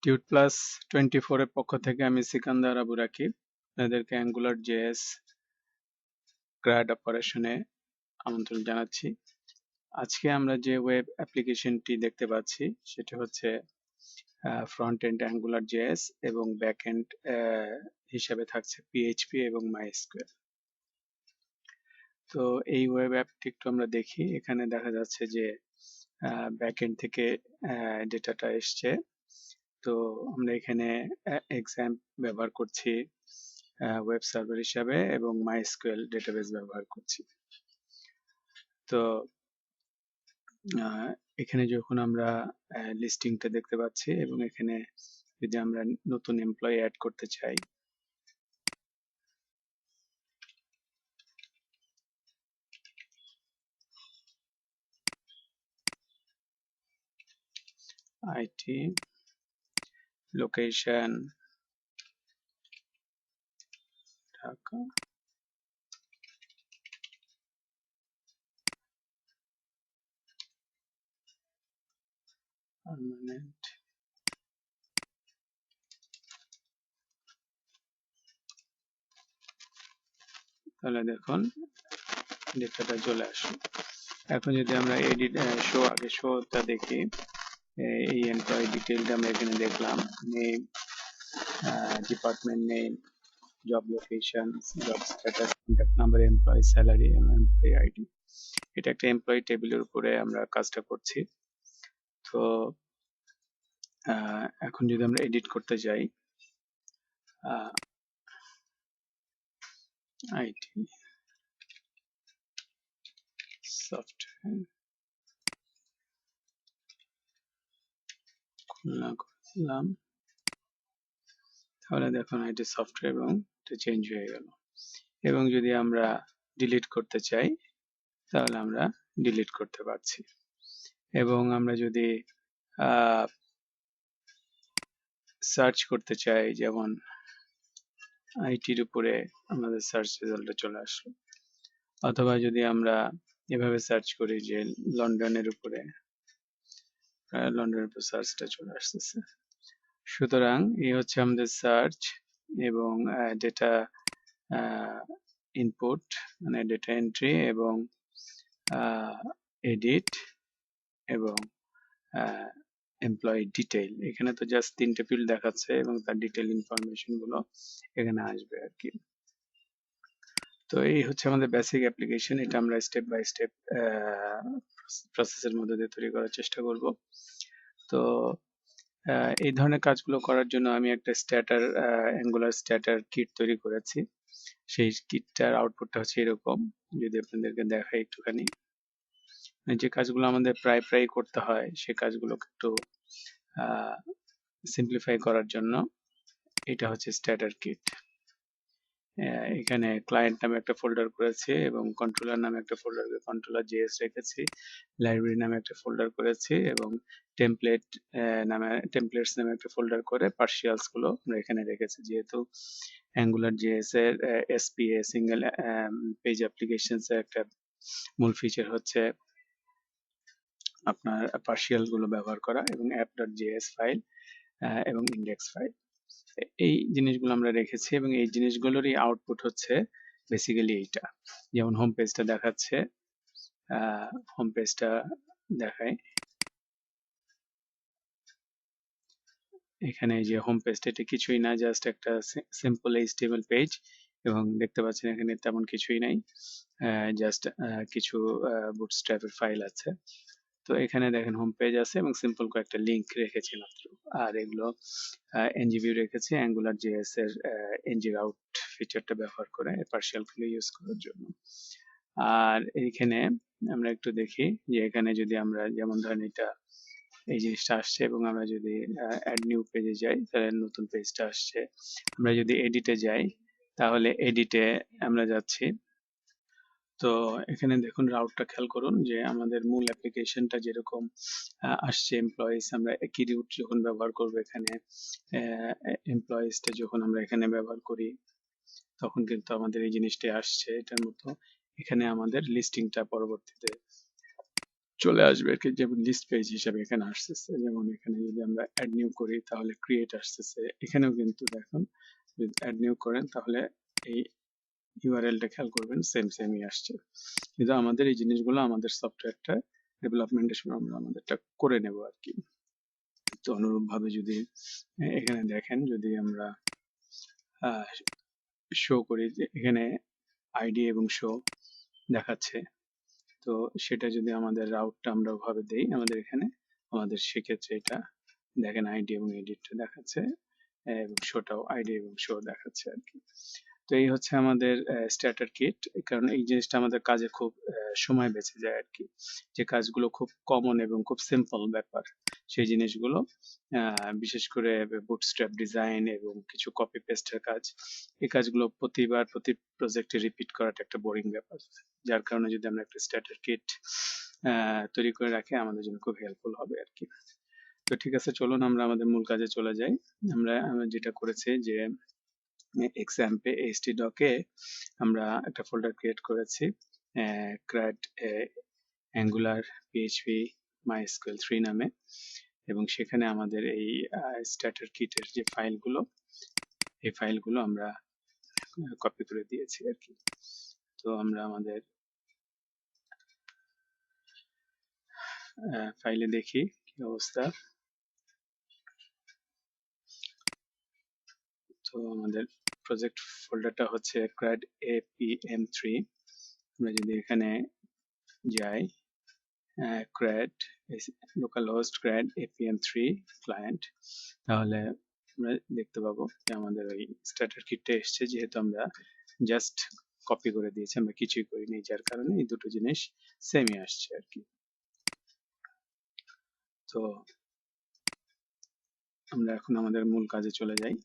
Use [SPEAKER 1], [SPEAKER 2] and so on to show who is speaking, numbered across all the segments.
[SPEAKER 1] টিউট plus 24 এর পক্ষ থেকে আমি সিকান্দার আবু রাকিব আপনাদেরকে অ্যাঙ্গুলার জেএস গ্রাড অপারেশনে আমন্ত্রণ জানাচ্ছি। আজকে আমরা যে ওয়েব অ্যাপ্লিকেশনটি দেখতে পাচ্ছি সেটা হচ্ছে ফ্রন্ট এন্ড অ্যাঙ্গুলার জেএস এবং ব্যাক এন্ড হিসাবে থাকছে পিএইচপি এবং মাইস্কুয়েল। তো এই ওয়েব অ্যাপটি একটু আমরা দেখি। এখানে দেখা যাচ্ছে যে ব্যাক এন্ড থেকে ডেটাটা এসছে। তো আমরা এখানে এক্সাম ব্যবহার করছি ওয়েব সার্ভার হিসাবে এবং মাইস্কুয়েল ডেটাবেস ব্যবহার করছি। তো এখানে যখন আমরা লিস্টিংটা দেখতে পাচ্ছি এবং এখানে যদি আমরা নতুন এমপ্লয়ি অ্যাড করতে চাই, আইটি, লোকেশন ঢাকা, পার্মানেন্ট, তাহলে দেখুন ডেটাটা চলে আসে। এখন যদি আমরা এডিট আগে শোটা দেখি, এই এমপ্লয়ি ডিটেইলটা আমরা এখানে দেখলাম, name, department name, job location, job status, contact number, employee salary এবং এমপ্লয়ি আইডি। এটা একটা এমপ্লয়ি টেবিলের উপরে আমরা কাজটা করছি। তো এখন যদি আমরা এডিট করতে যাই, আইটি সফটওয়্যার খুলনা করলাম, তাহলে দেখুন আইটি সফটওয়্যার এবং এটা চেঞ্জ হয়ে গেল। এবং যদি আমরা ডিলিট করতে চাই তাহলে আমরা ডিলিট করতে পারছি। এবং আমরা যদি সার্চ করতে চাই, যেমন আইটির উপরে আমাদের সার্চ রেজাল্টটা চলে আসলো, অথবা যদি আমরা এভাবে সার্চ করি যে লন্ডনের উপরে, লন্ডনের উপর সার্চটা চলে আসতেছে। সুতরাং এই হচ্ছে আমাদের সার্চ এবং ডেটা ইনপুট মানে ডেটা এন্ট্রি এবং এডিট এবং এমপ্লয়ি ডিটেইল। এখানে তো জাস্ট তিনটে ফিল্ড দেখাচ্ছে এবং তার ডিটেইল ইনফরমেশন গুলো এখানে আসবে আর কি। তো এই হচ্ছে আমাদের বেসিক অ্যাপ্লিকেশন। এটা আমরা স্টেপ বাই স্টেপ প্রসেসের মধ্যে দিয়ে তৈরি করার চেষ্টা করব। তো এই ধরনের কাজগুলো করার জন্য আমি একটা স্ট্যাটার অ্যাঙ্গুলার স্ট্যাটার কিট তৈরি করেছি। সেই কিটটার আউটপুটটা হচ্ছে এরকম, যদি আপনাদেরকে দেখাই একটুখানি। যে কাজগুলো আমাদের প্রায় করতে হয় সেই কাজগুলোকে একটু সিম্পলিফাই করার জন্য এটা হচ্ছে স্ট্যাটার কিট। এখানে ক্লায়েন্ট নামে একটা ফোল্ডার করেছি এবং কন্ট্রোলার নামে একটা ফোল্ডার, কন্ট্রোলার জেএস রেখেছি, লাইব্রেরি নামে একটা ফোল্ডার করেছি এবং টেমপ্লেটস নামে একটা ফোল্ডার করে পার্সিয়ালস গুলো আমরা এখানে রেখেছি। যেহেতু অ্যাঙ্গুলার জেএস এর এসপিএ সিঙ্গেল পেজ অ্যাপ্লিকেশনস এর একটা মূল ফিচার হচ্ছে আপনার পার্সিয়াল গুলো ব্যবহার করা এবং app.js ফাইল এবং ইন্ডেক্স ফাইল, এই জিনিসগুলো আমরা রেখেছি এবং এই জিনিসগুলোরই আউটপুট হচ্ছে বেসিক্যালি এইটা। যেমন হোম পেজটা দেখাচ্ছে, হোম পেজটা দেখায় এখানে, যে হোম পেজটা এটা কিছুই না, জাস্ট একটা সিম্পল HTML পেজ এবং দেখতে পাচ্ছেন এখানে তেমন কিছুই নাই, জাস্ট কিছু বুটস্ট্র্যাপের ফাইল আছে। তো এখানে দেখেন হোম পেজ আছে এবং সিম্পল কয়েকটা লিংক রেখেছি মাত্র। আর এগুলো এনজিভিউ রেখেছি অ্যাঙ্গুলার জেএস এর এনজি আউট ফিচারটা ব্যবহার করে পার্সিয়াল গুলো ইউজ করার জন্য। আর এইখানে আমরা একটু দেখি যে এখানে যদি আমরা যেমন ধরেন এটা এই জিনিসটা আসছে এবং আমরা যদি অ্যাড নিউ পেজে যাই তাহলে নতুন পেজটা আসছে। আমরা যদি এডিটে যাই তাহলে এডিটে আমরা যাচ্ছি। তো এখানে দেখুন রাউটটা খেয়াল করুন যে আমাদের মূল অ্যাপ্লিকেশনটা যেরকম আসছে এমপ্লয়িজ, আমরা একই রুট যখন ব্যবহার করবো এখানে এমপ্লয়িজটা যখন আমরা এখানে ব্যবহার করি তখন কিন্তু আমাদের এই জিনিসটা আসছে এটার মতো। এখানে আমাদের লিস্টিংটা পরবর্তীতে চলে আসবে আর কি, যেমন লিস্ট পেজ হিসাবে এখানে আসতেছে। যেমন এখানে যদি আমরা অ্যাড নিউ করি তাহলে ক্রিয়েট আসতেছে। এখানেও কিন্তু দেখুন যদি অ্যাড নিউ করেন তাহলে এই ইউআরএলটা খেয়াল করবেন সেমই আসছে। কিন্তু আমাদের এই জিনিসগুলো আমাদের সফটওয়্যারটা ডেভেলপমেন্টের সময় আমরা আমাদেরটা করে নেব আর কি। তো অনুরূপ ভাবে যদি এখানে দেখেন, যদি আমরা শো করি যে এখানে আইডি এবং শো দেখাচ্ছে, তো সেটা যদি আমাদের রাউটটা আমরা ওভাবে দেই আমাদের এখানে, আমাদের সেক্ষেত্রে এটা দেখেন আইডি এবং এডিটটা দেখাচ্ছে এবং শোটাও আইডি এবং শো দেখাচ্ছে আর কি। তো এই হচ্ছে আমাদের স্টার্টার কিট। কারণ এই জিনিসটা আমাদের কাজে খুব সময় বেঁচে যায় আর কি। যে কাজগুলো খুব কমন এবং খুব সিম্পল ব্যাপার, সেই জিনিসগুলো বিশেষ করে বুটস্ট্র্যাপ ডিজাইন এবং কিছু কপি পেস্টের কাজ, এই কাজগুলো প্রতিবার প্রতি প্রজেক্টে রিপিট করাটা একটা বোরিং ব্যাপার। যার কারণে যদি আমরা একটা স্টার্টার কিট তৈরি করে রাখি আমাদের জন্য খুব হেল্পফুল হবে আর কি। তো ঠিক আছে, চলুন আমরা আমাদের মূল কাজে চলে যাই। আমরা যেটা করেছি যে এক্সাম্পে htdoc-এ আমরা একটা ফোল্ডার ক্রিয়েট করেছি ক্র্যাড অ্যাঙ্গুলার পিএইচপি মাইএসকিউএল 3 নামে, এবং সেখানে আমাদের এই স্টার্টার কিটের যে ফাইলগুলো, এই ফাইলগুলো আমরা কপি করে দিয়েছি আর কি। তো আমরা আমাদের ফাইলে দেখি কি অবস্থা। তো আমাদের প্রজেক্ট ফোল্ডারটা হচ্ছে CRAD APM3। আমরা যদি এখানে যাই CRAD localhost CRAD APM3 client, তাহলে আমরা দেখতে পাবো যে আমাদের ওই স্টার্টার কিটটা এসছে। যেহেতু আমরা জাস্ট কপি করে দিয়েছি, আমরা কিছুই করিনি, যার কারণে এই দুটো জিনিস সেমই আসছে আর কি। তো আমরা এখন আমাদের মূল কাজে চলে যাই।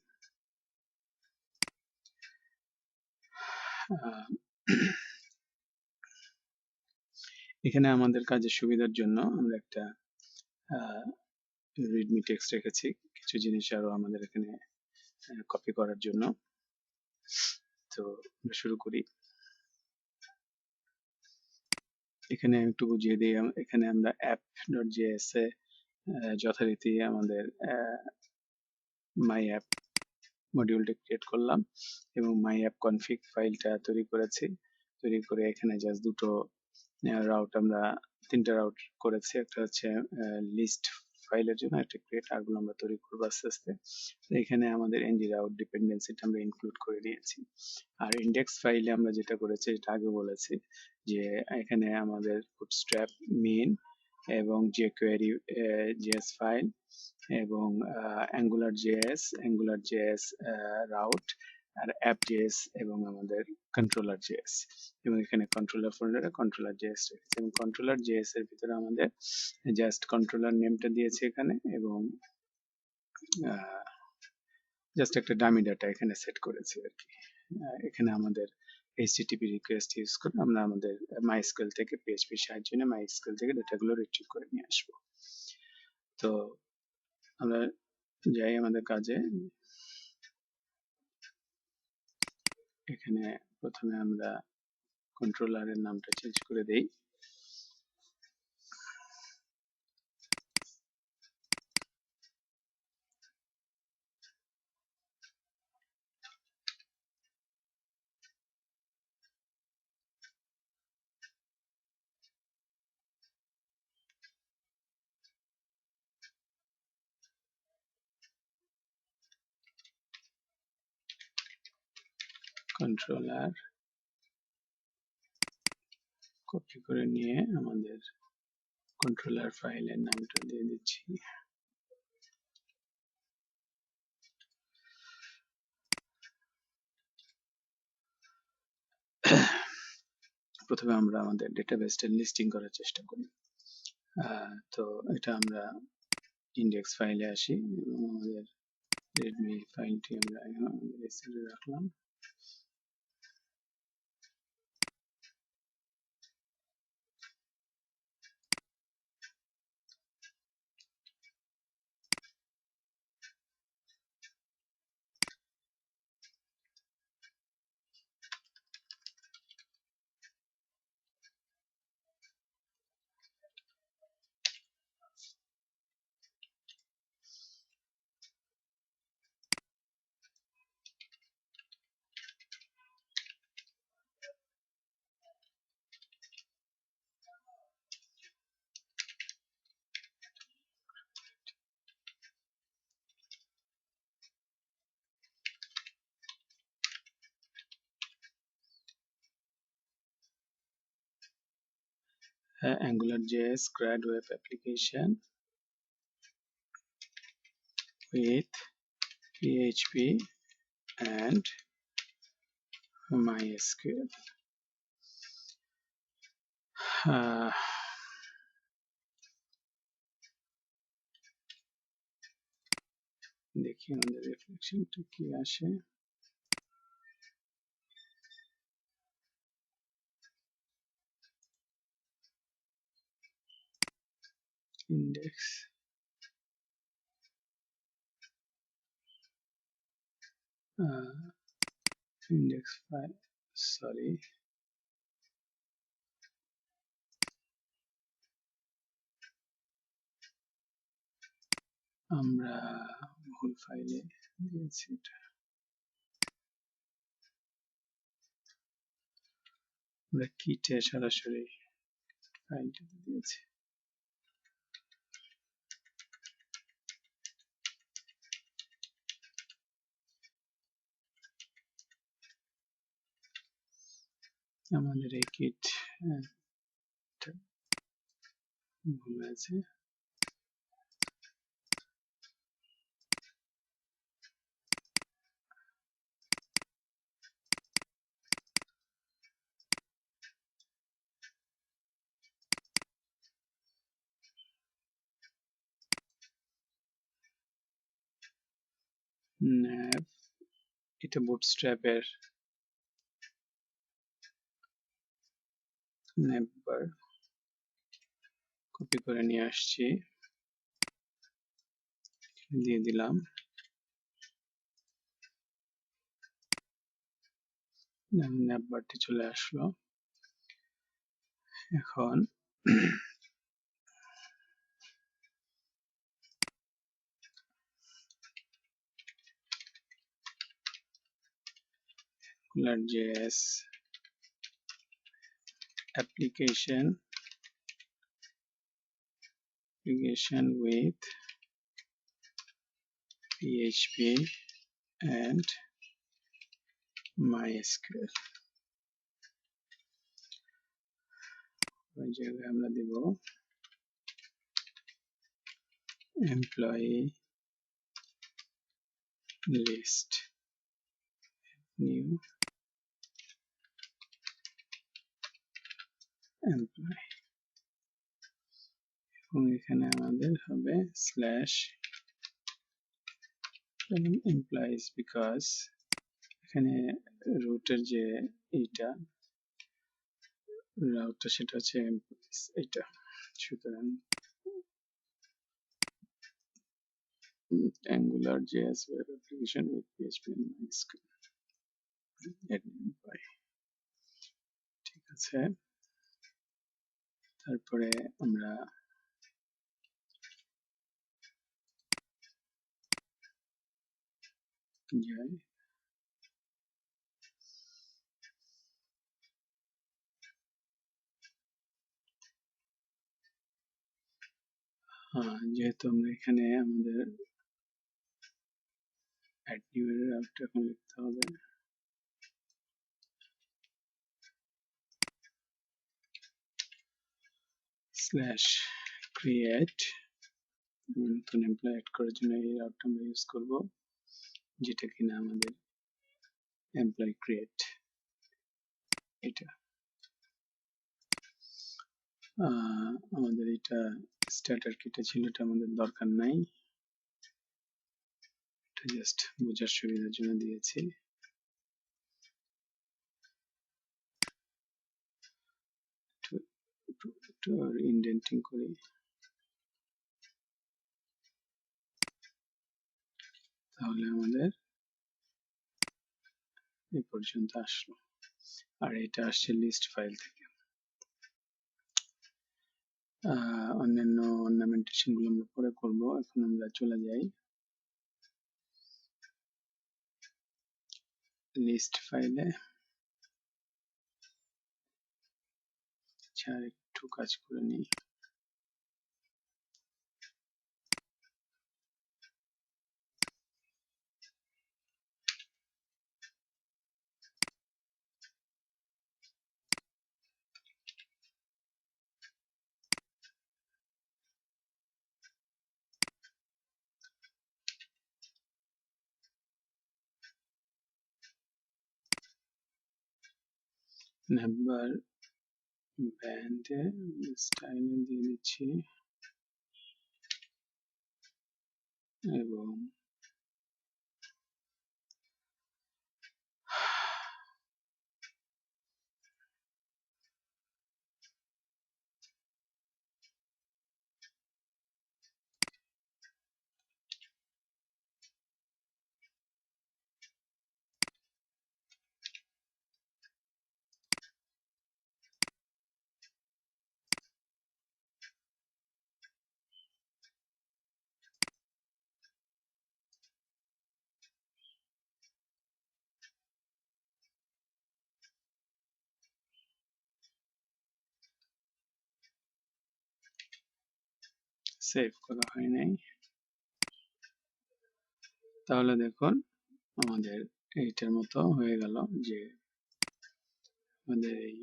[SPEAKER 1] এখানে আমাদের কাজের সুবিধার জন্য আমরা একটা রিডমি টেক্সট রেখেছি, কিছু জিনিস আরো আমাদের এখানে কপি করার জন্য। তো আমরা শুরু করি। এখানে একটু বুঝিয়ে দিই, এখানে আমরা app.js এ যথারীতি আমাদের মাই অ্যাপ মডিউলটা ক্রিয়েট করলাম এবং মাই অ্যাপ কনফিগ ফাইলটা তৈরি করেছি। তৈরি করে এখানে জাস্ট দুটো রাউট, আমরা তিনটা রাউট করেছি। একটা হচ্ছে লিস্ট ফাইলের জন্য, একটা ক্রিয়েট, আরগুলো আমরা তৈরি করবো আস্তে আস্তে। এখানে আমাদের ng রাউট ডিপেন্ডেন্সিটা আমরা ইনক্লুড করে নিয়েছি। আর ইন্ডেক্স ফাইলে আমরা যেটা করেছি, যেটা আগে বলেছি, যে এখানে আমাদের বুটস্ট্র্যাপ মেইন এবং jQuery js ফাইল এবং অ্যাঙ্গুলার জেএস রাউট, আর অ্যাপ জেএস এবং আমাদের কন্ট্রোলার জেএস, এবং এখানে কন্ট্রোলার ফোল্ডারে কন্ট্রোলার জেএস রেখেছি, এবং কন্ট্রোলার জেএস এর ভিতরে আমাদের জাস্ট কন্ট্রোলার নেমটা দিয়েছি এখানে, এবং জাস্ট একটা ডামি ডাটা এখানে সেট করেছি আর কি। এখানে আমাদের HTTP রিকোয়েস্ট ইউজ করে আমরা আমাদের মাইস্কুয়েল থেকে PHP সাহায্য নিয়ে মাইস্কুয়েল থেকে ডেটাগুলো রিট্রিভ করে নিয়ে আসবো। তো আমরা যাই আমাদের কাজে। এখানে প্রথমে আমরা কন্ট্রোলারের নামটা চেঞ্জ করে দেই। কন্ট্রোলার কপি করে নিয়ে আমাদের কন্ট্রোলার ফাইলের নামটা দিয়ে দিচ্ছি। প্রথমে আমরা আমাদের ডেটাবেসটা লিস্টিং করার চেষ্টা করি। তো এটা আমরা ইন্ডেক্স ফাইলে আসি এবং আমাদের রেডমি ফাইলটি আমরা এখানে রাখলাম। AngularJS grad web application with PHP and MySQL. দেখি আমাদের রিফ্লেকশনটা কি আসে। index index file, sorry, আমরা ভুল ফাইলে দিয়েছি এটা। আমরা কিটে সরাসরি ফাইলটা দিয়েছি। আমাদের এই কিট ভুল আছে। nav, এটা বুটস্ট্র্যাপের navbar কপি করে নিয়ে আসছি, দিয়ে দিলাম। navbarটি চলে আসলো। এখন AngularJS application with PHP and MySQL, ওই জায়গায় আমরা দেব employee list, new employee, এবং এখানে আমাদের হবে স্ল্যাশ employees, because এখানে রুটের যে এইটা রাউটটা সেটা হচ্ছে employees এটা, সুতরাং AngularJS web application with PHP and MySQL employee, ঠিক আছে। তারপরে আমরা যাই, যেহেতু আমরা এখানে আমাদের add new এর রাউটটা এখন লিখতে হবে, স্ল্যাশ ক্রিয়েট, নতুন এমপ্লয় অ্যাড করার জন্য এই রাউটটা আমরা ইউজ করব, যেটা কিনা আমাদের এমপ্লয় ক্রিয়েট এটা। আমাদের এটা স্টার্টার কিটে ছিল, এটা আমাদের দরকার নাই, এটা জাস্ট বোঝার সুবিধার জন্য দিয়েছি। একটু ইনডেন্টিং করি, তাহলে আমাদের এই পর্যন্ত আসলো। আর এটা আসছে লিস্ট ফাইল থেকে। অন্যান্য অর্নামেন্টেশন গুলো আমরা পরে করব, এখন আমরা চলে যাই লিস্ট ফাইলে। আর একটু কাজ করে নিই। নাম্বার ব্যান্ডে স্টাইলে দিয়ে দিচ্ছি এবং সেভ করা হয় নাই। তাহলে দেখুন আমাদের এইটার মতো হয়ে গেল যে আমাদের এই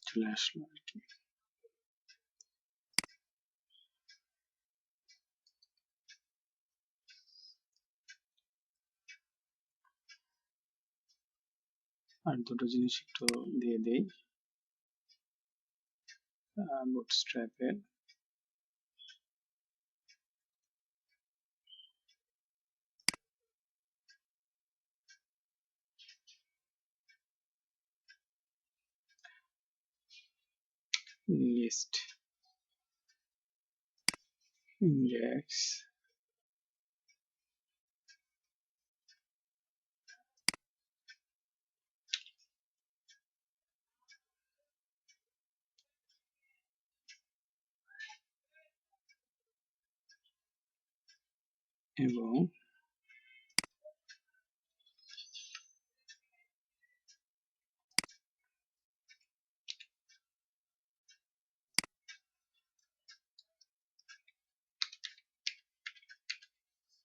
[SPEAKER 1] চলে আসলো আর কি। আর দুটো জিনিস একটু দিয়ে দেই বুটস্ট্র্যাপের লিস্ট ইন্ডেক্স এবং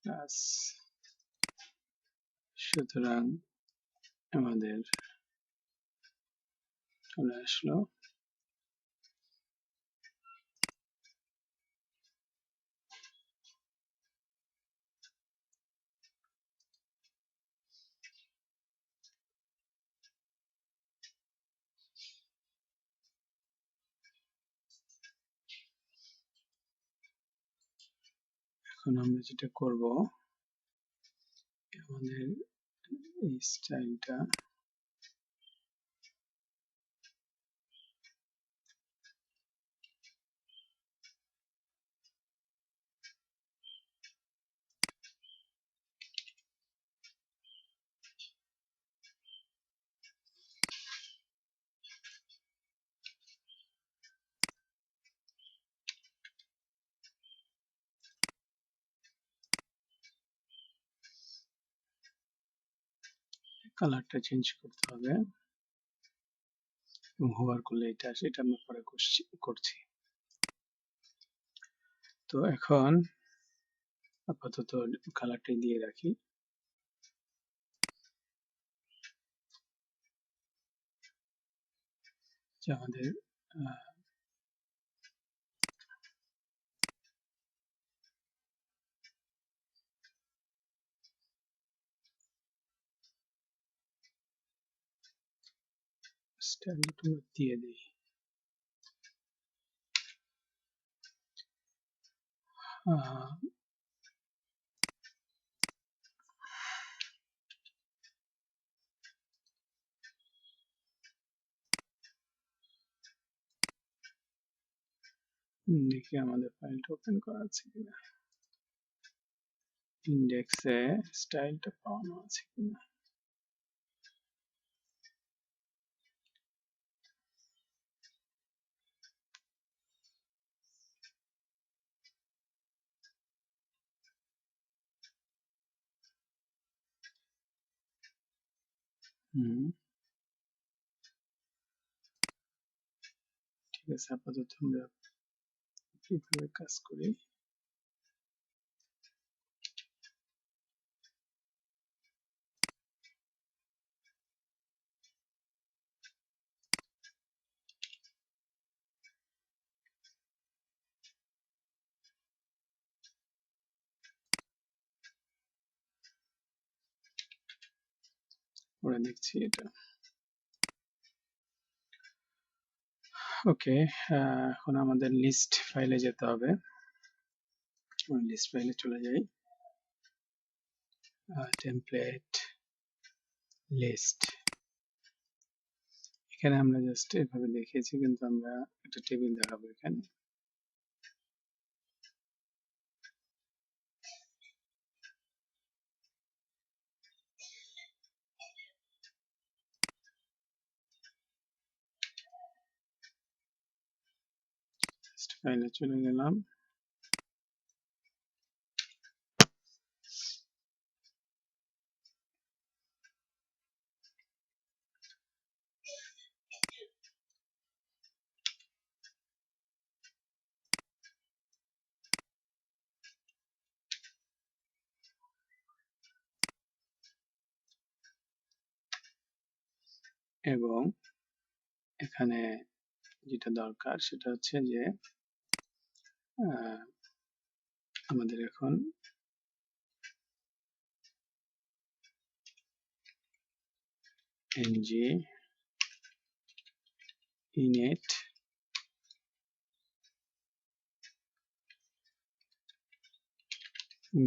[SPEAKER 1] প্লাস। সুতরাং আমাদের চলে আসলো। এখন আমরা যেটা করব আমাদের এই স্টাইলটা কালারটা চেঞ্জ করতে হবে এবং হোভার করলে এটা সেটা আমরা পরে করছি। তো এখন আপাতত কালারটাই দিয়ে রাখি। যে আমাদের স্টাইলটা দিয়ে দিই। দেখি আমাদের ফাইলটা ওপেন করা আছে কিনা, ইন্ডেক্সে স্টাইলটা পাওয়ানো আছে কিনা। ঠিক আছে, আপাতত আমরা কিভাবে কাজ করি। পরে দেখছি এটা। ওকে, এখন আমাদের লিস্ট ফাইলে যেতে হবে। লিস্ট ফাইলে চলে যাই, টেমপ্লেট লিস্ট। এখানে আমরা জাস্ট এভাবে দেখিয়েছি, কিন্তু আমরা একটা টেবিল দেখাবো এখানে। লিস্ট ফাইলে চলে গেলাম। এবং এখানে যেটা দরকার সেটা হচ্ছে যে আমাদের এখন ng init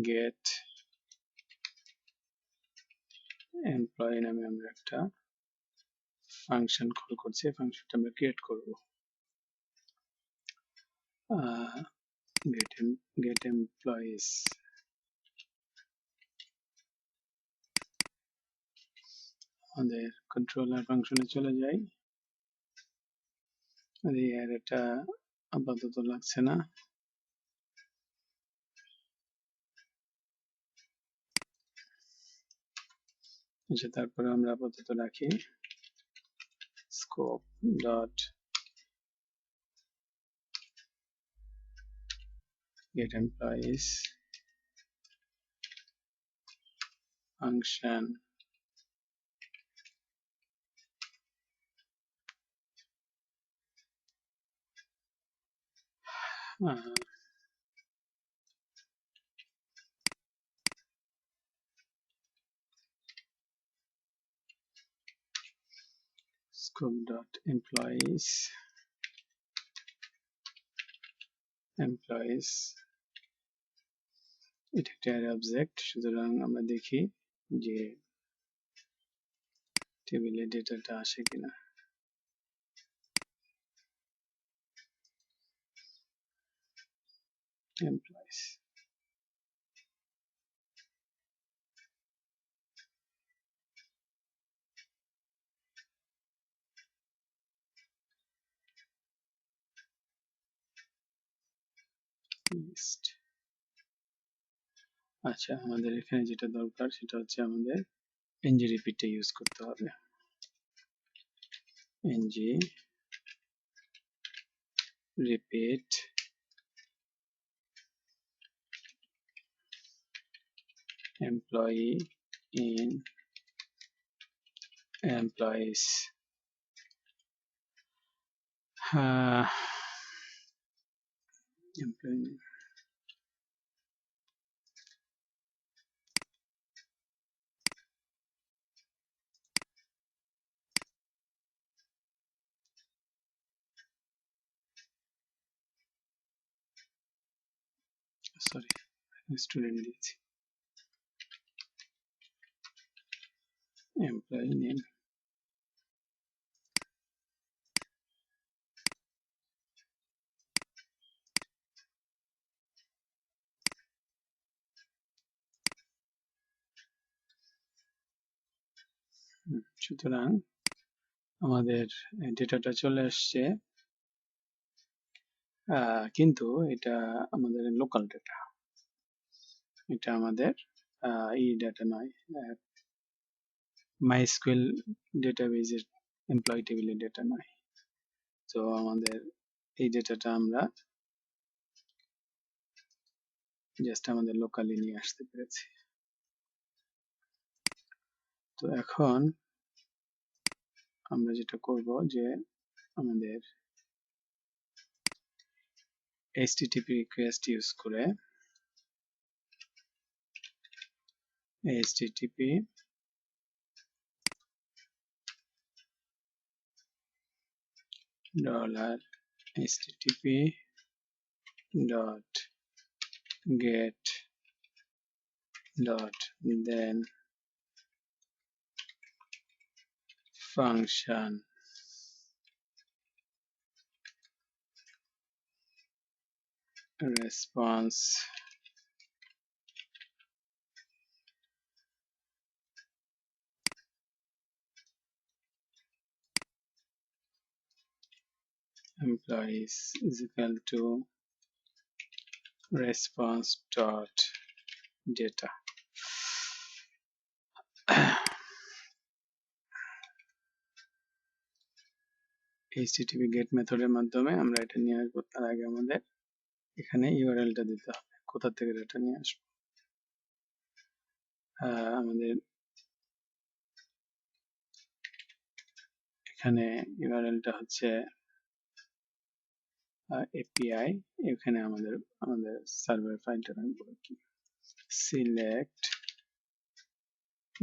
[SPEAKER 1] get employee নামে আমরা একটা ফাংশন কল করছি। ফাংশনটা আমরা ক্রিয়েট করব। get employees, আমাদের কন্ট্রোলার ফাংশনে চলে যাই। আর এটা আপাতত লাগছে না। আচ্ছা, তারপরে আমরা আপাতত রাখি scope dot get employees function scope dot employees এটা একটা অ্যারে অবজেক্ট। সুতরাং আমরা দেখি যে টেবিলে ডেটাটা আসে কিনা। employees list। আচ্ছা, আমাদের এখানে যেটা দরকার সেটা হচ্ছে আমাদের ng repeat ইউজ করতে হবে। ng repeat employee in employees। employee sorry, student দিয়েছি। employee name সুতরাং আমাদের ডেটাটা চলে আসছে, কিন্তু এটা আমাদের লোকাল ডেটা, এটা আমাদের এই ডেটা নয়, মাইস্কুয়েল ডেটাবেজের এমপ্লয়ি টেবিলের ডেটা নয়। তো আমাদের এই ডেটাটা আমরা জাস্ট আমাদের লোকালি নিয়ে আসতে পেরেছি। তো এখন আমরা যেটা করব যে আমাদের http রিকোয়েস্ট ইউজ করে http dollar http dot get dot then function response employees is equal to response dot data. http get মেথডের মাধ্যমে আমরা এটা নিয়ে আসবো। তার আগে আমাদের এখানে ইউআরএলটা দিতে হবে, কোথা থেকে ডাটা নিয়ে আসবো। আমাদের এখানে ইউআরএলটা হচ্ছে এপিআই। এখানে আমাদের সার্ভার ফাইলটা রাখবো কি select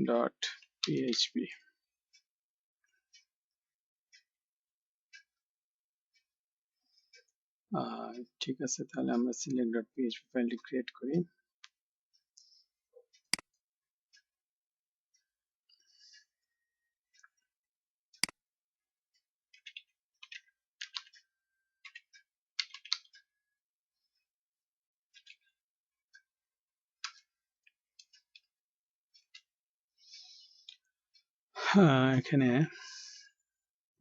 [SPEAKER 1] dot php। ঠিক আছে, তাহলে আমরা select dot php ফাইলটি ক্রিয়েট করি। এখানে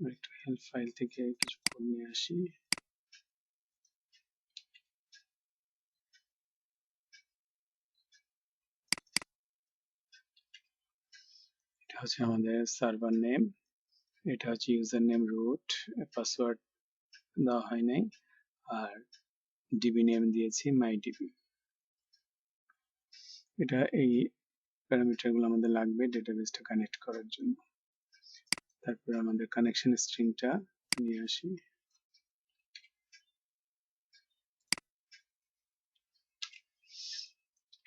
[SPEAKER 1] একটু হেল্প ফাইল থেকে কিছু কোড নিয়ে আসি। এটা হচ্ছে আমাদের সার্ভার নেম, এটা হচ্ছে ইউজার নেম রুট, পাসওয়ার্ড দেওয়া হয় নাই, আর ডিবি নেম দিয়েছি মাই ডিবি। এটা এই প্যারামিটার গুলো আমাদের লাগবে ডেটাবেসটা কানেক্ট করার জন্য। তারপর আমাদের কানেকশন স্ট্রিংটা নিয়ে আসি।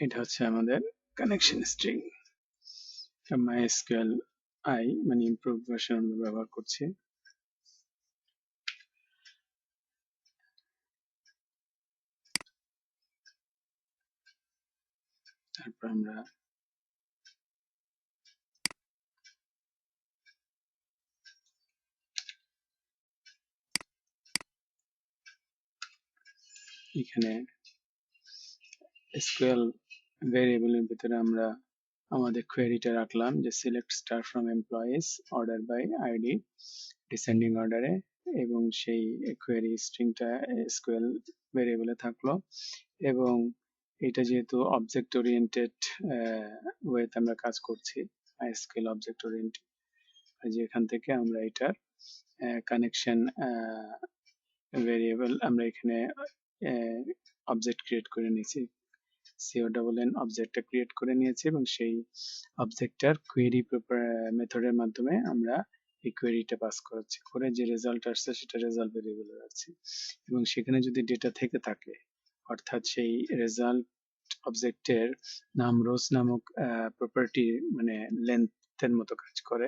[SPEAKER 1] এটা হচ্ছে আমাদের কানেকশন স্ট্রিং। MySQL i মানে ইমপ্রুভ ভার্সন আমরা ব্যবহার করছি। তারপর আমরা এখানে SQL ভেরিয়েবলের ভিতরে আমরা আমাদের কোয়েরিটা রাখলাম যে select star from employees order by ID descending অর্ডারে, এবং সেই কোয়েরি স্ট্রিংটা SQL ভেরিয়েবলে থাকলো। এবং এটা যেহেতু অবজেক্ট ওরিয়েন্টেড ওয়েতে আমরা কাজ করছি, MySQL অবজেক্ট ওরিয়েন্টেড, যেখান থেকে আমরা এটার কানেকশন ভেরিয়েবল আমরা এখানে অবজেক্ট ক্রিয়েট করে নিয়েছি, CONN অবজেক্টটা ক্রিয়েট করে নিয়েছি, এবং সেই অবজেক্টটার কোয়েরি মেথডের মাধ্যমে আমরা এই কোয়েরিটা পাস করাচ্ছি, করে যে রেজাল্ট আসছে সেটা রেজাল্ট ভেরিয়েবলে রাখছি। এবং সেখানে যদি ডেটা থেকে থাকে, অর্থাৎ সেই রেজাল্ট অবজেক্টের নাম রোজ নামক প্রপার্টি মানে লেন্থের মতো কাজ করে,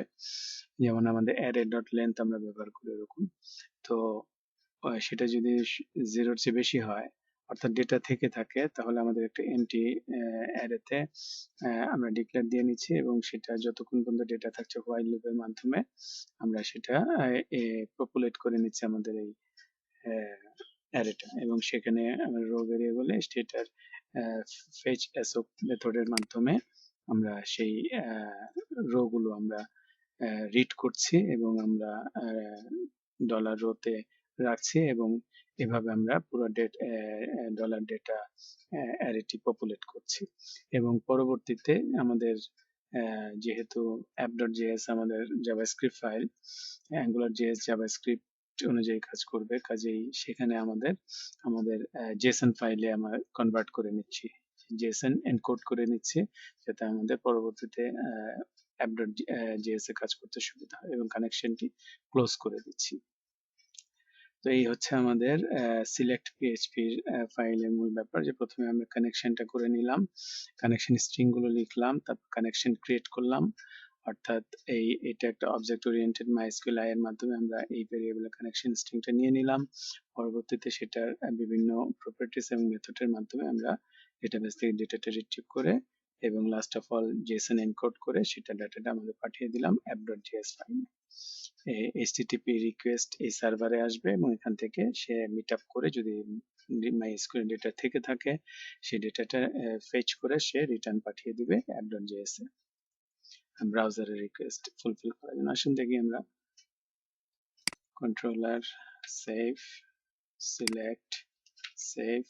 [SPEAKER 1] যেমন আমাদের অ্যারে ডট লেন্থ আমরা ব্যবহার করি এরকম। তো সেটা যদি 0-র চেয়ে বেশি হয়, অর্থাৎ ডেটা থেকে থাকে, তাহলে আমাদের একটা এমটি অ্যারেতে আমরা ডিক্লেয়ার দিয়ে নিচ্ছি, এবং সেটা যতক্ষণ পর্যন্ত ডেটা থাকছে হোয়াইল লুপের মাধ্যমে আমরা সেটা পপুলেট করে নিচ্ছি আমাদের এই অ্যারেটা। এবং সেখানে আমরা রো ভেরিয়েবলে স্টেটার ফেচ অ্যাসোপ মেথডের মাধ্যমে আমরা সেই রো গুলো আমরা রিড করছি, এবং আমরা ডলার রোতে রাখছি, এবং এভাবে আমরা পুরো ডলার ডেটা অ্যারেটি পপুলেট করছি। এবং পরবর্তীতে আমাদের যেহেতু app.js আমাদের জাভাস্ক্রিপ্ট ফাইল, AngularJS জাভাস্ক্রিপ্ট অনুযায়ী কাজ করবে, কাজেই সেখানে আমাদের জেসন ফাইলে আমরা কনভার্ট করে নিচ্ছি, জেসন এনকোড করে নিচ্ছি, যাতে আমাদের পরবর্তীতে app.js এ কাজ করতে সুবিধা হয়, এবং কানেকশনটি ক্লোজ করে দিচ্ছি। তো এই হচ্ছে আমাদের সিলেক্ট পিএইচপি ফাইলের মূল ব্যাপার, যে প্রথমে আমরা কানেকশনটা করে নিলাম, কানেকশন স্ট্রিং গুলো লিখলাম, তারপর কানেকশন ক্রিয়েট করলাম, অর্থাৎ এটা একটা অবজেক্ট ওরিয়েন্টেড মাইএসকিউএল এর মাধ্যমে আমরা এই ভেরিয়েবলের কানেকশন স্ট্রিংটা নিয়ে নিলাম। পরবর্তীতে সেটার বিভিন্ন প্রপার্টিস এবং মেথডের মাধ্যমে আমরা ডেটাবেস থেকে ডেটাটা রিট্রিভ করে এবং last of all Jason encode করে সেটা ডাটাটা আমাদের পাঠিয়ে দিলাম app.js ফাইলে। এইচটিটিপি রিকোয়েস্ট এই সার্ভারে আসবে এবং এখান থেকে সে মিট আপ করে যদি মাইএসকিউএল ডেটা থেকে থাকে সেই ডেটাটা ফেচ করে সে রিটার্ন পাঠিয়ে দিবে app.js এ ব্রাউজারের রিকোয়েস্ট ফুলফিল করার জন্য। আসুন দেখি আমরা controller save select save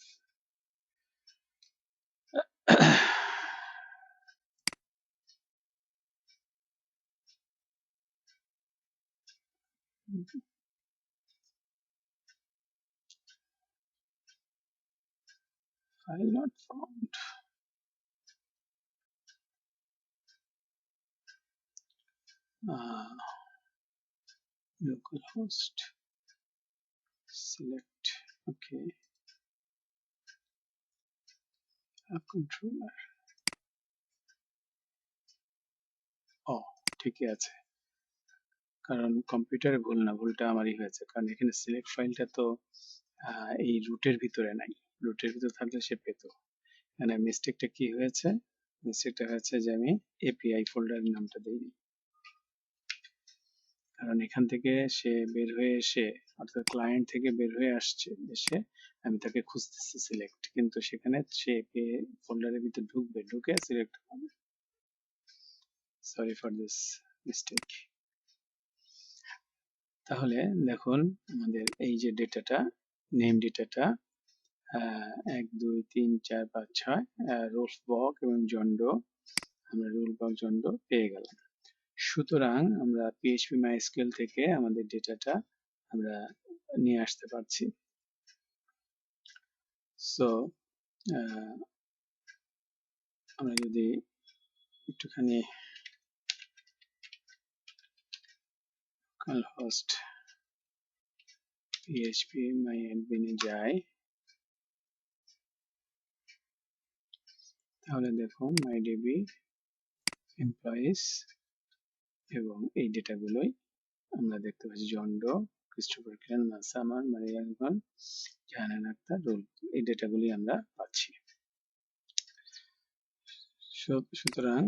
[SPEAKER 1] file not found. Localhost select okay app controller ঠিকই আছে, কারণ কম্পিউটারে ভুল না, ভুলটা আমারই হয়েছে, কারণ এখানে সিলেক্ট ফাইলটা তো এই রুটের ভিতরে নাই, রুটের ভিতরে থাকলে সে পেতো। এখানে মিস্টেকটা কি হয়েছে, মিস্টেকটা হয়েছে যে আমি এপিআই ফোল্ডারের নামটা দিইনি, কারণ এখান থেকে সে বের হয়ে এসে অর্থাৎ ক্লায়েন্ট থেকে বের হয়ে আসছে, এসে আমি তাকে খুঁজতেছি সিলেক্ট, কিন্তু সেখানে সে ফোল্ডারের ভিতরে ঢুকবে, ঢুকে সিলেক্ট হবে। Sorry for this mistake. তাহলে দেখুন আমাদের এই যে ডেটাটা, নেম ডেটাটা 1 2 3 4 5 6 রোলফ বক এবং জন্ডো, আমরা রোল বক জন্ডো পেয়ে গেলাম। সুতরাং আমরা পিএইচপি মাইএসকিউএল থেকে আমাদের ডেটাটা আমরা নিয়ে আসতে পারছি। সো আমরা যদি একটুখানি localhost php myadmin এ যাই, তাহলে দেখুন mydb এমপ্লয়িজ এবং এই ডেটাগুলোই আমরা দেখতে পাচ্ছি, জন্ডো, ক্রিস্টোফার ক্রেন, নাসামার, মারিয়ান খান, জাহানান আক্তার, রোল, এই ডেটাগুলি আমরা পাচ্ছি। সুতরাং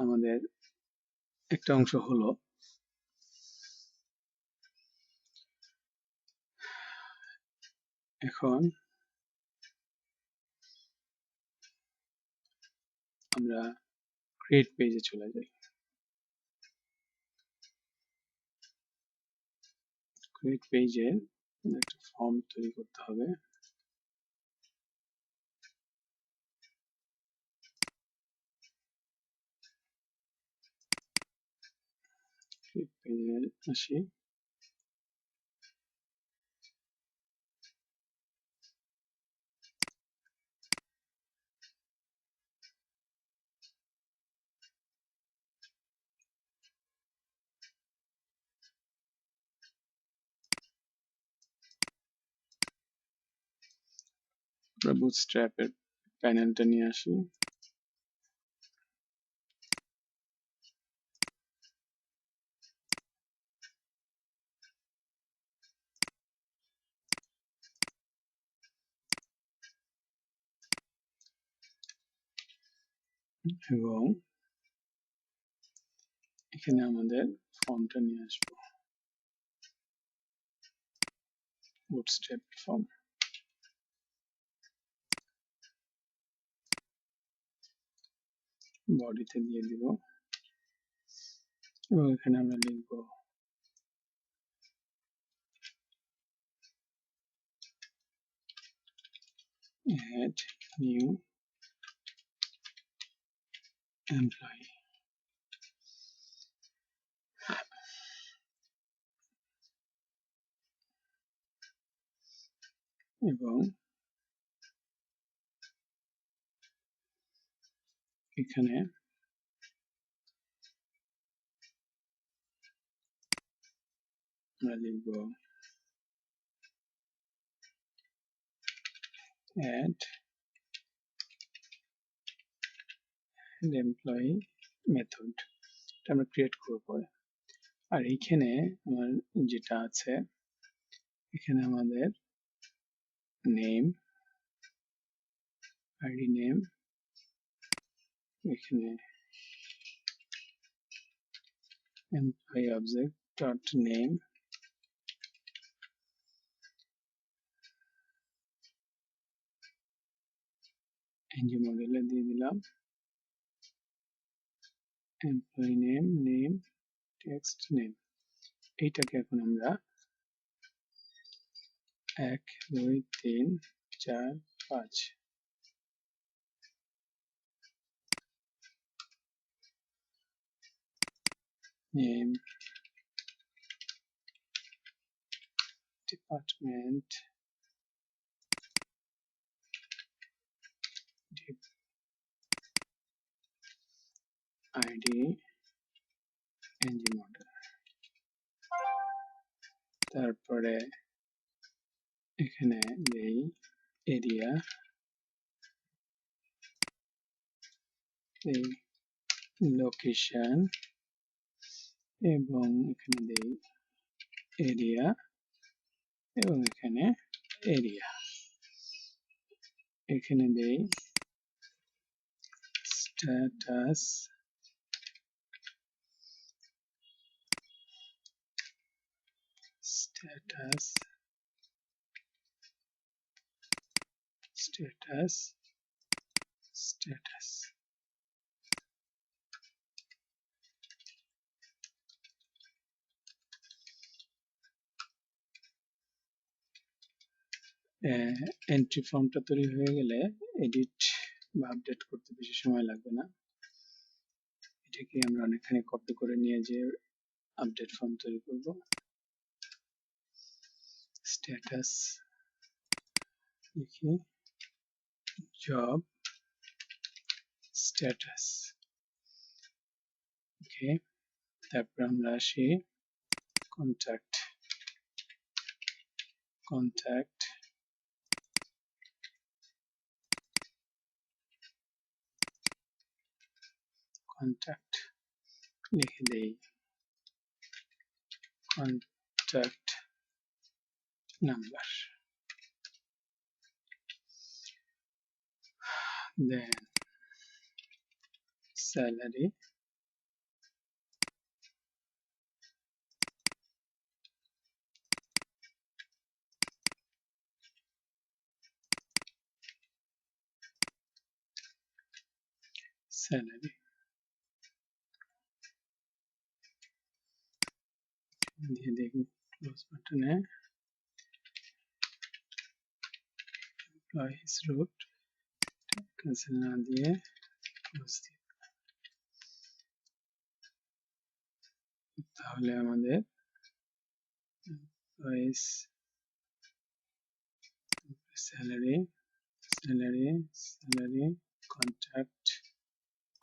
[SPEAKER 1] আমাদের একটা অংশ হলো এখন আমরা ক্রিয়েট পেজে চলে যাই। ক্রিয়েট পেজে একটা ফর্ম তৈরি করতে হবে। ক্রিয়েট পেজে আসি, আমরা বুটস্ট্র্যাপের প্যানেলটা নিয়ে আসি, এবং এখানে আমাদের ফর্মটা নিয়ে আসবো, বুটস্ট্র্যাপ ফর্ম, বডিতে দিয়ে দিব এবং এখানে আমরা লিখব add new employee এবং এখানে আমরা লিখব add employee method, এটা আমরা ক্রিয়েট করব পরে। আর এইখানে আমার যেটা আছে, এখানে আমাদের নেম, আইডি নেম, এখানে employee object dot name, NG মডেলে দিয়ে দিলাম employee name, name, text name. এইটাকে এখন আমরা 1 2 3 4 5 name, department, ID, NG model. তারপরে এখানে দেই এরিয়া, এই লোকেশন, এবং এখানে দেই এরিয়া, এবং এখানে এরিয়া। এখানে দেই status, status, status, status. Entry ফর্মটা তৈরি হয়ে গেলে এডিট বা আপডেট করতে বেশি সময় লাগবে না। এটাকে আমরা অনেকখানি কপি করে নিয়ে যে আপডেট ফর্ম তৈরি করব। স্ট্যাটাস লিখি, জব স্ট্যাটাস, ওকে। তারপর আমরা আসি কন্ট্যাক্ট, কন্ট্যাক্ট, কন্ট্যাক্ট লিখে দেই কন্ট্যাক্ট নাম্বার, দেন স্যালারি, স্যালারি দিয়ে দেখি ক্লোজ বাটনে এমপ্লয়িজ রুট ক্যান্সেল না দিয়ে ক্লোজ দিয়ে, তাহলে আমাদের employees salary, salary, salary, contact,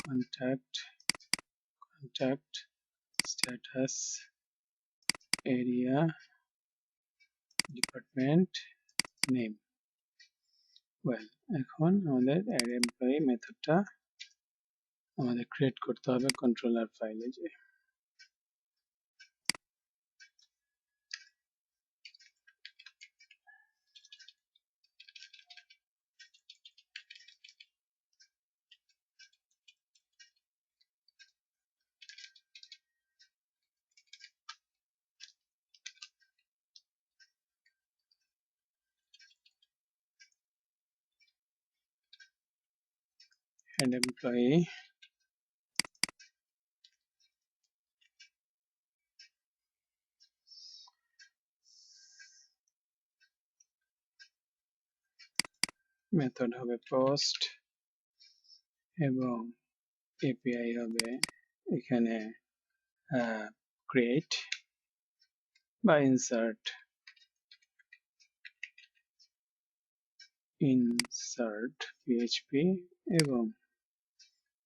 [SPEAKER 1] contact, contact, status, area, department, name. Well, এখন আমাদের অ্যাড এমপ্লয়ি মেথডটা আমাদের ক্রিয়েট করতে হবে কন্ট্রোলার ফাইলে যে। অ্যাড এমপ্লয়ি, মেথড হবে পোস্ট, এবং এপিআই হবে এখানে ক্রিয়েট বা ইনসার্ট, ইনসার্ট পিএইচপি, এবং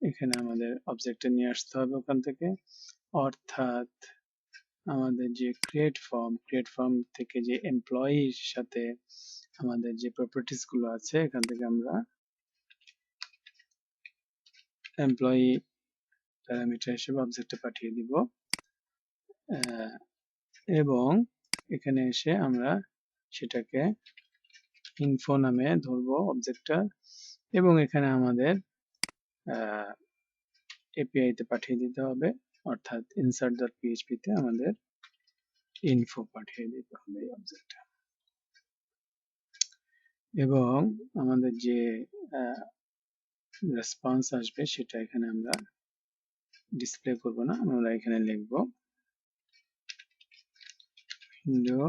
[SPEAKER 1] এখানে আমাদের অবজেক্টে নিয়ে আসতে হবে ওখান থেকে। অর্থাৎ আমাদের যে ক্রিয়েট ফর্ম থেকে যে এমপ্লয়ির সাথে আমাদের যে প্রপার্টিস গুলো আছে, এখান থেকে আমরা এমপ্লয়ি প্যারামিটার হিসেবে অবজেক্টে পাঠিয়ে দিব এবং এখানে এসে আমরা সেটাকে ইনফো নামে ধরবো অবজেক্টটা এবং এখানে আমাদের এপিআই তে পাঠিয়ে দিতে হবে অর্থাৎ insert.php তে আমাদের ইনফো পাঠিয়ে দিতে হবে এই অবজেক্টটা এবং আমাদের যে রেসপন্স আসবে সেটা এখানে আমরা ডিসপ্লে করব না আমরা এখানে লিখব window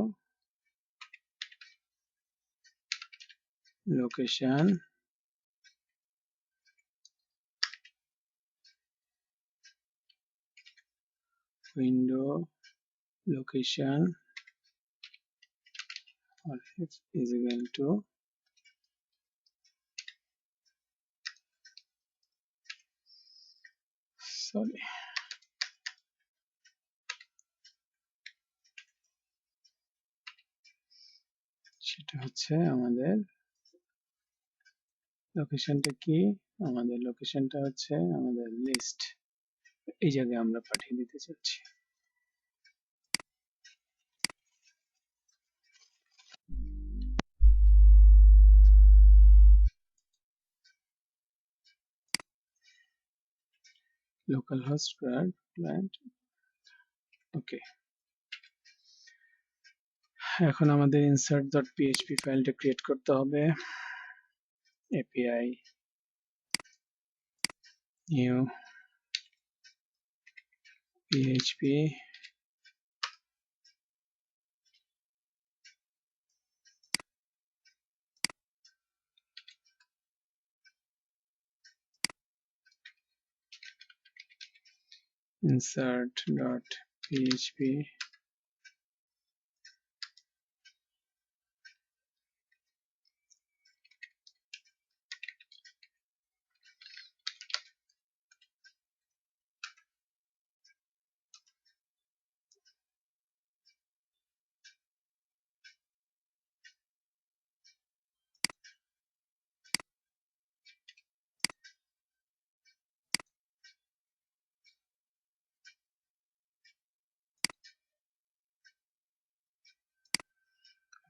[SPEAKER 1] location window location or if is equal to sorry সেটা হচ্ছে আমাদের লোকেশনটা কি আমাদের লোকেশনটা হচ্ছে আমাদের লিস্ট এই জায়গায় আমরা পাঠিয়ে দিতে চাচ্ছি localhost client ওকে এখন আমাদের insert.php ফাইলটা ক্রিয়েট করতে হবে api new php insert.php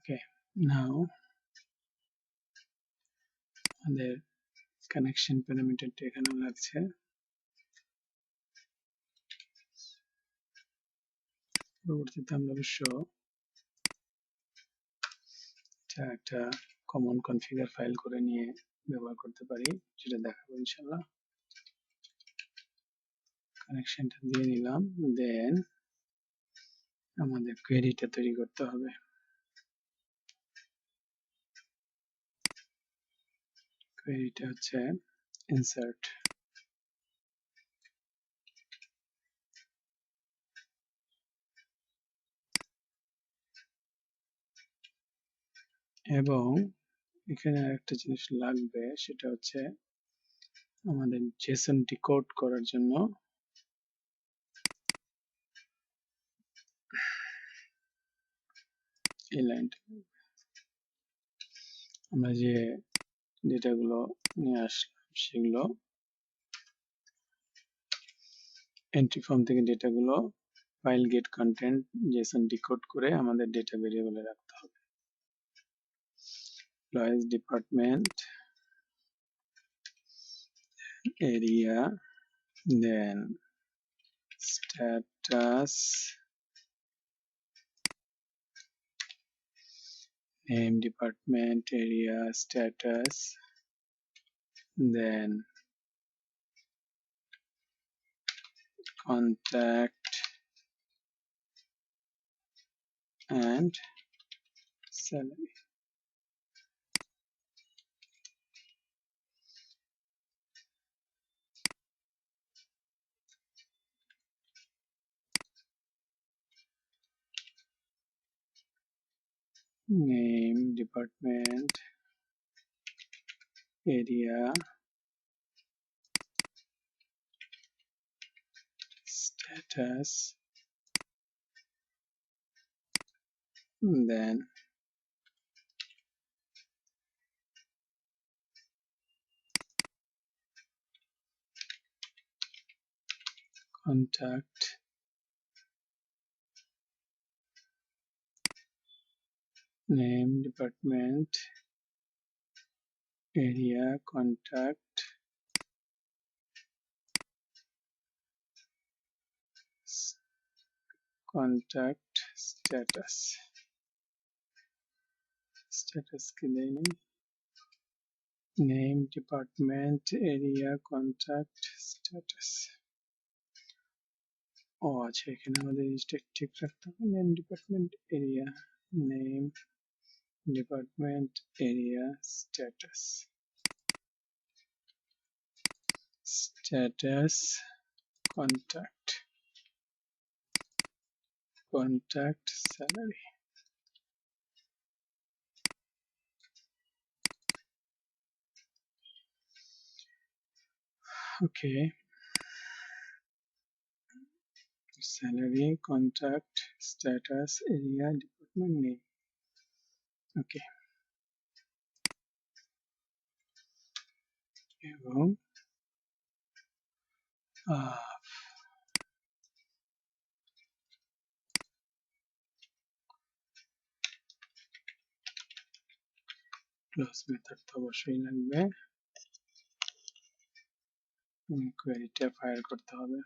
[SPEAKER 1] okay now আমাদের কানেকশন প্যারামিটারটা এখানে লাগছে পরবর্তীতে আমরা অবশ্য এটা একটা কমন কনফিগার ফাইল করে নিয়ে ব্যবহার করতে পারি সেটা দেখাবো ইনশাআল্লাহ কানেকশনটা দিয়ে নিলাম দেন আমাদের কোয়েরিটা তৈরি করতে হবে কোয়েরিটা হচ্ছে ইনসার্ট এবং এখানে আরেকটা জিনিস লাগবে সেটা হচ্ছে আমাদের জেসন ডিকোড করার জন্য এই লাইনটা আমরা যে ডেটাগুলো নিয়ে আসলাম সেগুলো এন্ট্রি ফর্ম থেকে ডেটাগুলো file get content JSON decode করে আমাদের ডেটা ভেরিয়েবলে রাখতে হবে employees department area then status name department area status then contact and salary name department area status then contact, name, department, area, contact, contact status, status কি দেয়নি, name, department, area, contact, status। ও আচ্ছা, এখানে আমাদের জিনিসটা ঠিক রাখতে হবে, name, department, area, name, department, area, status, status, contact, contact, salary. Okay, salary, contact, status, area, department, name. Okay, এবং ক্লোজ মেথড তো অবশ্যই লাগবে, কোয়েরিটা ফায়ার করতে হবে।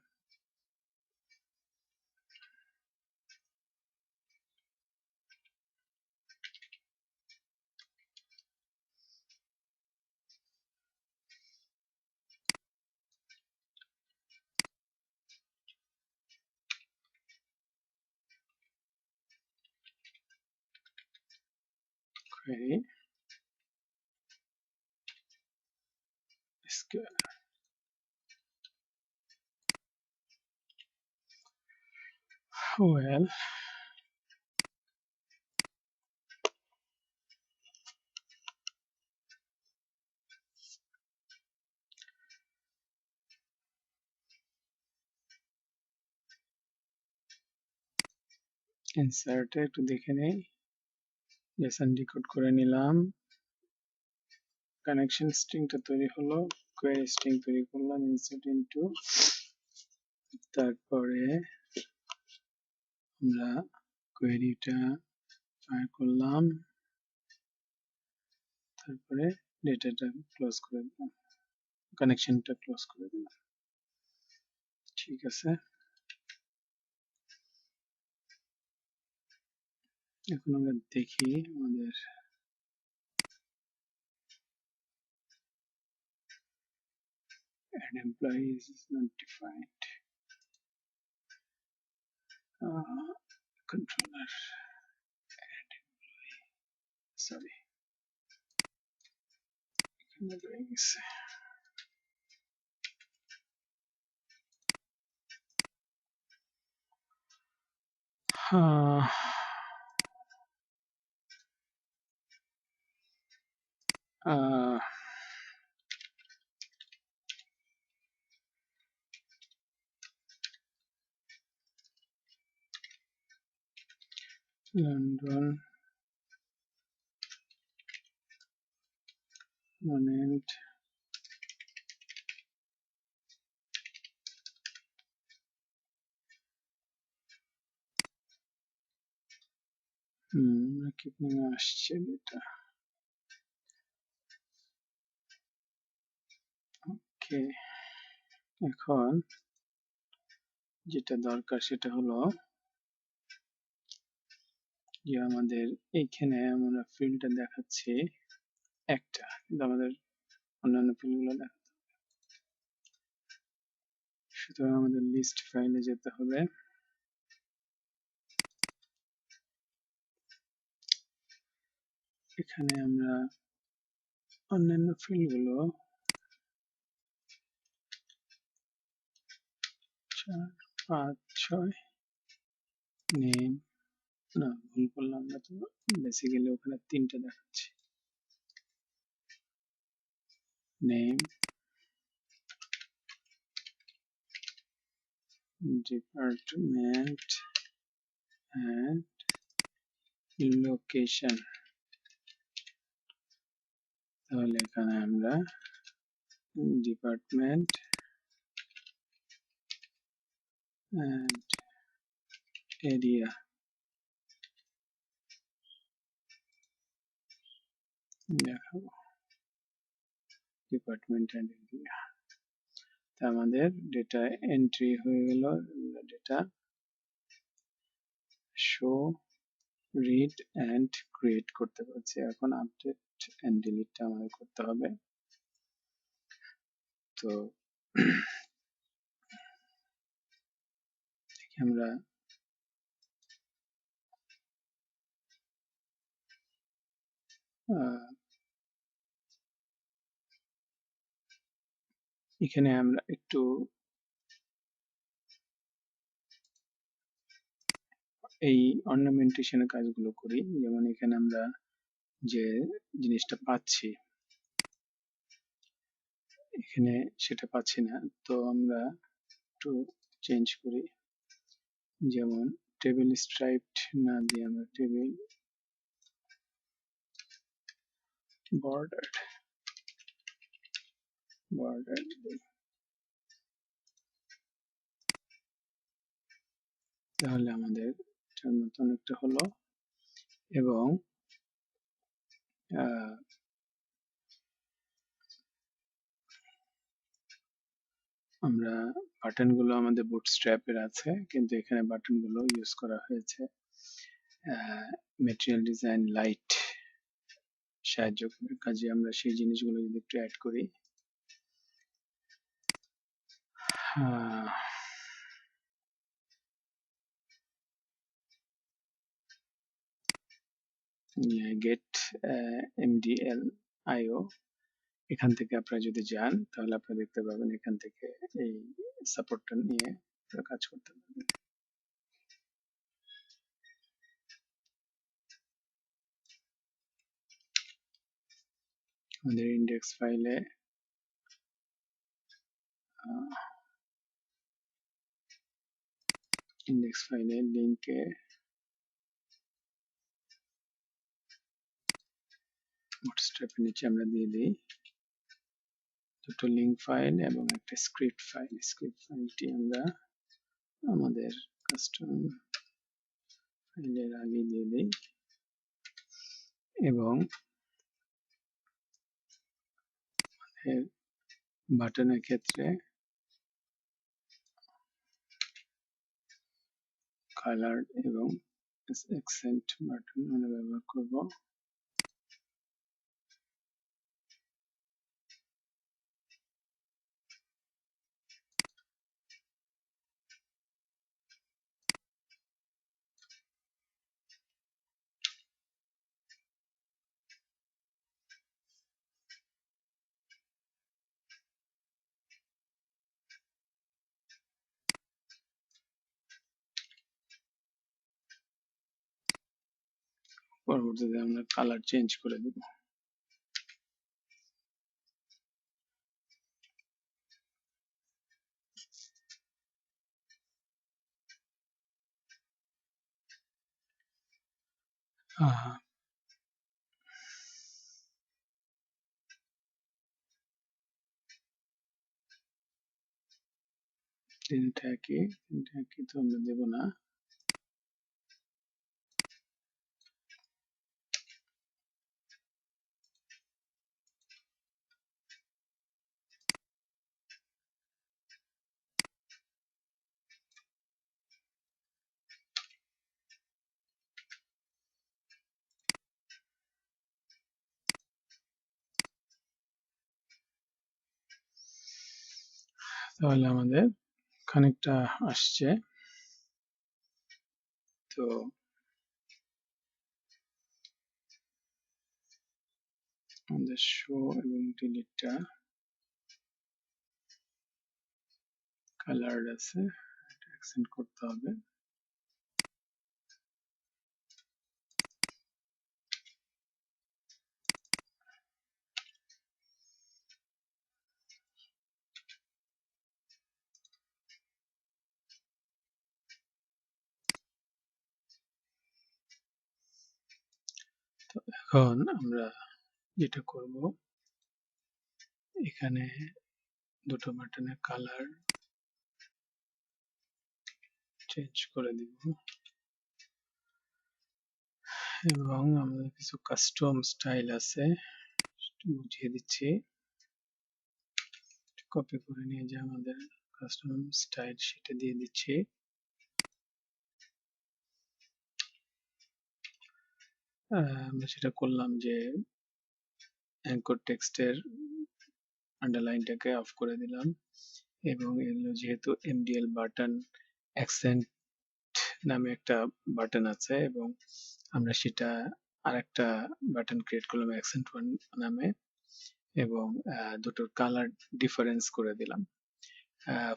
[SPEAKER 1] query SQL, well, ইনসার্টে একটু দেখে নেই, জেসন ডিকোড করে নিলাম, কানেকশন স্ট্রিংটা তৈরি হলো, কোয়েরি স্ট্রিং তৈরি করলাম, ইনসার্ট ইনটু, তারপরে আমরা কোয়েরিটা ফায়ার করলাম, তারপরে ডেটাটা ক্লোজ করে দিলাম, কানেকশনটা ক্লোজ করে দিলাম। ঠিক আছে, এখন আমরা দেখি আমাদের add employees is not defined, controller, sorry, এখানে রয়ে গেছে। London Monument, কি আসছে এটা, ওকে। এখন যেটা দরকার সেটা হলো যে আমাদের এইখানে আমরা ফিল্ডটা দেখাচ্ছি একটা, কিন্তু আমাদের অন্যান্য ফিল্ডগুলো দেখা, সুতরাং আমাদের লিস্ট ফাইলে যেতে হবে, এখানে আমরা অন্যান্য ফিল্ডগুলো 4, 5, 6 নেম, না ভুল করলাম, আমরা তো বেসিক্যালি ওখানে 3টা দেখাচ্ছি, নেম, ডিপার্টমেন্ট and লোকেশন। তাহলে এখানে আমরা ডিপার্টমেন্ট, and area দেখাবো, ডিপার্টমেন্ট এন্ড এরিয়া। তা আমাদের ডেটা এন্ট্রি হয়ে গেল, data show, read and create করতে পারছি। এখন আপডেট এন্ড ডিলিটটা আমাদের করতে হবে। তো আমরা এখানে আমরা একটু এই অর্নামেন্টেশনের কাজগুলো করি। যেমন এখানে আমরা যে জিনিসটা পাচ্ছি এখানে সেটা পাচ্ছি না, তো আমরা একটু চেঞ্জ করি। যেমন টেবিল স্ট্রাইপড না দিয়ে আমরা টেবিল বর্ডার দিই, তাহলে আমাদের এটার মতন একটা হলো। এবং আমরা বাটন গুলো আমাদের বুটস্ট্র্যাপের আছে, কিন্তু এখানে বাটন গুলো ইউজ করা হয়েছে ম্যাটেরিয়াল ডিজাইন লাইট সাহায্য করে। কাজে আমরা সেই জিনিসগুলো যদি একটু অ্যাড করি, গেট এমডিএল আইও, এখান থেকে আপনারা যদি যান তাহলে আপনারা দেখতে পাবেন এখান থেকে এই সাপোর্টটা নিয়ে কাজ করতে পারবেন। আমাদের ইন্ডেক্স ফাইলে লিঙ্কে বুটস্ট্র্যাপের নিচে আমরা দিয়ে দিই দুটো লিঙ্ক ফাইল এবং একটা স্ক্রিপ্ট ফাইল। স্ক্রিপ্ট ফাইলটি আমরা আমাদের কাস্টম ফাইলের আগে দিয়ে দিই এবং বাটনের ক্ষেত্রে কালার এবং অ্যাকসেন্ট বাটন আমরা ব্যবহার করব। পরবর্তীতে আমরা কালার চেঞ্জ করে দেব। তিনটা একই তো আমরা দেব না। তাহলে আমাদের খানিকটা আসছে। তো আমাদের শো এবং ডিলিটটা কালার আছে, অ্যাকসেন্ট করতে হবে। তো এখন আমরা যেটা করব, এখানে দুটো বাটনের কালার চেঞ্জ করে দিব এবং আমাদের কিছু কাস্টম স্টাইল আছে একটু বুঝিয়ে দিচ্ছি। কপি করে নিয়ে যে আমাদের কাস্টম স্টাইল সেটা দিয়ে দিচ্ছি। আমরা সেটা করলাম যে অ্যাঙ্কর টেক্সটের আন্ডারলাইনটাকে অফ করে দিলাম এবং এগুলো যেহেতু এমডিএল বাটন অ্যাকসেন্ট নামে একটা বাটন আছে এবং আমরা সেটা আরেকটা বাটন ক্রিয়েট করলাম অ্যাকসেন্ট ওয়ান নামে এবং দুটোর কালার ডিফারেন্স করে দিলাম।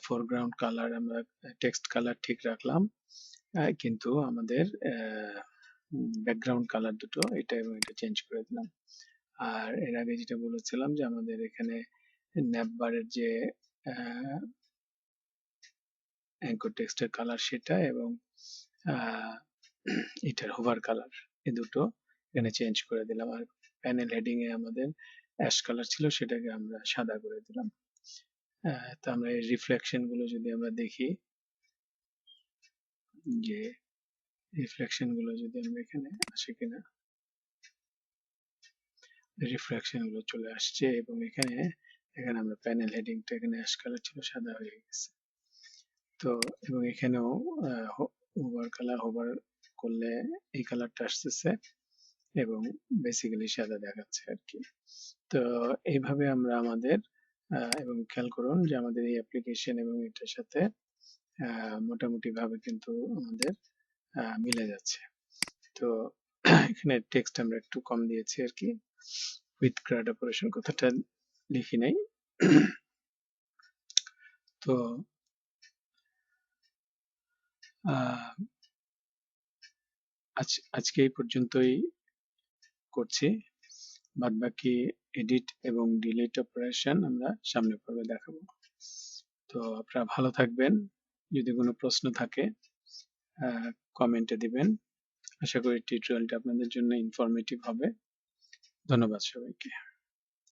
[SPEAKER 1] ফোরগ্রাউন্ড কালার আমরা টেক্সট কালার ঠিক রাখলাম, কিন্তু আমাদের ব্যাকগ্রাউন্ড কালার দুটো এটা এবং এটা চেঞ্জ করে দিলাম। আর এর আগে যেটা বলেছিলাম যে আমাদের এখানে ন্যাপবারের যে অ্যাঙ্কর টেক্সটের কালার সেটা এবং এটার হোভার কালার এই দুটো এখানে চেঞ্জ করে দিলাম। আর প্যানেল হেডিং এ আমাদের অ্যাশ কালার ছিল সেটাকে আমরা সাদা করে দিলাম। তো আমরা এই রিফ্লেকশন গুলো যদি আমরা দেখি যে রিফ্লেকশন গুলো যদি আমরা এখানে আসে কিনা, রিফ্লেকশন গুলো চলে আসছে এবং এখানে আমরা প্যানেল হেডিংটা এখানে অ্যাশ কালার ছিল সাদা হয়ে গেছে। তো এবং এখানেও হোভার করলে এই কালারটা আসতেছে এবং বেসিক্যালি সাদা দেখাচ্ছে আর কি। তো এইভাবে আমরা আমাদের এবং খেয়াল করুন যে আমাদের এই অ্যাপ্লিকেশন এবং এটার সাথে মোটামুটি ভাবে কিন্তু আমাদের মিলে যাচ্ছে। তো এখানে টেক্সট আমরা একটু কম দিয়েছি আর কি, উইথ গ্রাড অপারেশন কথাটা লিখি নাই। তো আজকে এই পর্যন্তই করছি, বাদ বাকি এডিট এবং ডিলিট অপারেশন আমরা সামনে পর্বে দেখাবো। তো আপনারা ভালো থাকবেন, যদি কোনো প্রশ্ন থাকে কমেন্টে দিবেন। আশা করি টিউটোরিয়ালটা আপনাদের জন্য ইনফরমেটিভ হবে। ধন্যবাদ সবাইকে।